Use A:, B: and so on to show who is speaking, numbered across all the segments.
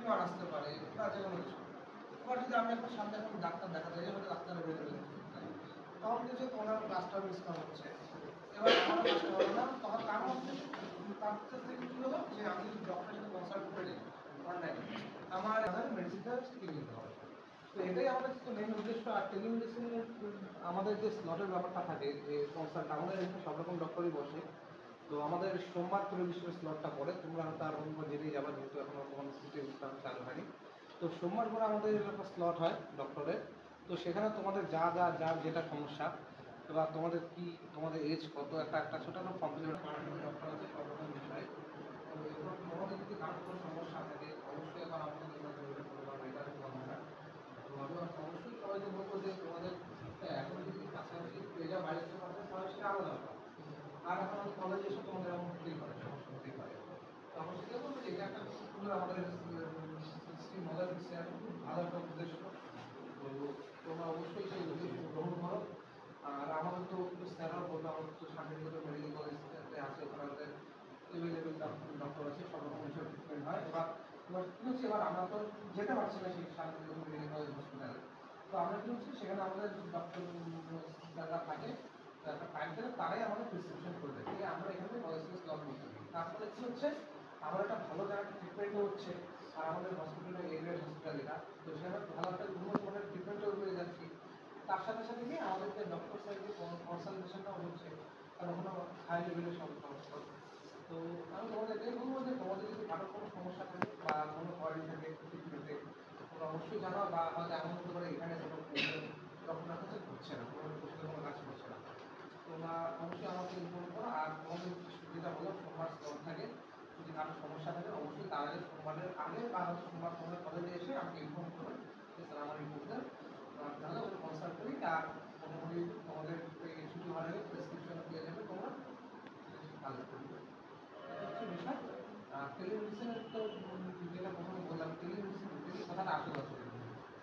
A: বিমান আসতে পারে বা যে কোনো কিছু। এবার যদি আমি একটা সামনে এখন ডাক্তার দেখাতে যাই, হয়তো ডাক্তার অ্যাভেলেবেল তখন কিছু তোমার ক্লাসটা মিস করা হচ্ছে। এবার আমার ক্লাসটা হলো না, তখন কারণ হচ্ছে তার থেকে কী হলো যে আমি যদি ডক্টরের সাথে কনসাল্ট করে নিই অনলাইনে, আমার মেডিসিনটা কিনে নিতে হবে। তো এটাই আমাদের মেইন উদ্দেশ্য। আর টেলিমেডিসিনের আমাদের যে স্লটের ব্যাপারটা থাকে, যে কনসাল্ট আমাদের এখানে সব রকম ডক্টরই বসে। তো আমাদের সোমবার টেলিভিশনের স্লটটা পড়ে, তোমরা হয়তো আর অন্য জেনেই যাবে, যেহেতু এখনো তোমাদের সিস্টেম চালু হয়নি। তো সোমবার করে আমাদের একটা স্লট হয় ডক্টরের। তো সেখানে তোমাদের যার যেটা সমস্যা, এবার তোমাদের কি, তোমাদের এজ কত, একটা ছোটো কমপ্লিমেন্ট ডক্টর আছে সব রকম বিষয়ে। তো এরপর তোমাদের যদি কারো কোনো সমস্যা থাকে অবশ্যই এখন আমাদের যোগাযোগ করতে পারবে, এটা কথা। তো আমি অবশ্যই সবাইকে বলবো যে তোমাদের এখন যদি কাছাকাছি পেয়ে যাও, বাইরে থেকে পাঠাতে তাহলে সেটা আলাদা ব্যাপার। আর এখন আমি কলেজে এসে তোমাদের এমন হতেই পারে, সমস্যা হতেই পারে। তো আমরা সেটা বলবো যে এটা একটা খুব আমাদের মজা দিচ্ছে, খুব ভালো একটা উদ্দেশ্য। তো তোমরা অবশ্যই সেই উদ্দেশ্য গ্রহণ করো। আর আমাদের তো স্যাররাও বললো, আমাদের তো শান্তিনিকেতন মেডিকেল কলেজে আছে, ওখানে আমাদের এভেলেবেল ডক্টর আছে, সব রকম বিষয় ট্রিটমেন্ট হয়। এবার এবার কী হচ্ছে, এবার আমরা তো যেতে পারছি না সেই শান্তিনিকেতন মেডিকেল কলেজ হসপিটালে। তো আমরা কী হচ্ছে, সেখানে আমাদের ডক্টর যারা থাকে একটা টাইম থেকে তারাই আমাদের প্রেসক্রিপশন করে দেয়, ঠিক আমরা এখানে পলিসি স্লট করতে পারি। তারপরে কী হচ্ছে, আমার একটা ভালো জায়গায় ট্রিটমেন্টও হচ্ছে। আর আমাদের হসপিটালের এরিয়ার হসপিটাল এটা, তো সেখানে ভালো একটা উন্নত মানের ট্রিটমেন্টও পেয়ে যাচ্ছি। তার সাথে সাথে কি আমাদেরকে ডক্টর সাইডে কনসালটেশনটাও হচ্ছে, কারণ ওখানে হাই লেভেলের সমস্যা। তো আমি তোমাদের এটাই বলবো যে তোমাদের যদি কারোর কোনো সমস্যা থাকে বা কোনো কোয়ারি থাকে ট্রিটমেন্টে, তোমরা অবশ্যই জানাও। বা হয়তো এমন হতে পারে এখানে কোনো ডক্টরের কাছে ঘুরছে না, তোমাদের ওষুধের কোনো কাজ করছে না, তোমরা অবশ্যই আমাকে ইনফর্ম করো। আর তোমাদের যেটা হলো সোমবার স্লট থাকে, যদি কারোর সমস্যা থাকে অবশ্যই তার আগে, সোমবারের আগে বা হয়তো সোমবার তোমাদের কলেজে এসে আমাকে ইনফর্ম করবে যে স্যার আমার রিপোর্টটা তাহলে ওদের কনসাল্ট করি। আর মোটামুটি তোমাদের ছুটি হওয়ার আগে প্রেসক্রিপশনও পেয়ে যাবে তোমরা, ভালো করবে। এটা হচ্ছে বিষয়। আর টেলিমেডিসিনের তো যেটা প্রথমে বললাম, টেলিমেডিসিন কথাটা আসলে আসলে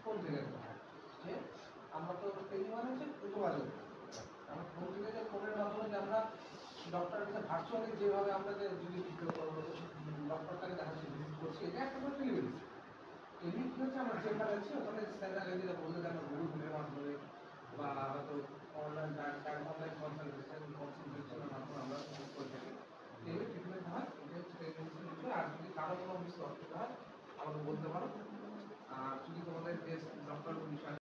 A: কোন জায়গায় কথা, যে আমরা তো টেলি মানে হচ্ছে যোগাযোগ, আমরা ফোন থেকে যে ফোনের মাধ্যমে যে আমরা ডক্টরের কাছে ভার্চুয়ালি যেভাবে আমরা যে যদি ডক্টরটাকে দেখাচ্ছি, ভিজিট করছি, এটা একটা করে টেলিমেডিসিন। এমনি কী হচ্ছে, আমরা চেম্বারে আছি, ওখানে স্যাররা যেটা বলতে যে আমরা গুগল মিটের মাধ্যমে বা হয়তো অনলাইন অনলাইন কনসালটেশনের মাধ্যমে আমরা করে থাকি। এগুলো ট্রিটমেন্ট হয়, এটা হচ্ছে টেলিমেডিসিন বিষয়। আর যদি কারো কোনো কিছু অসুবিধা হয় আমাকে বলতে পারো। আর যদি তোমাদের যে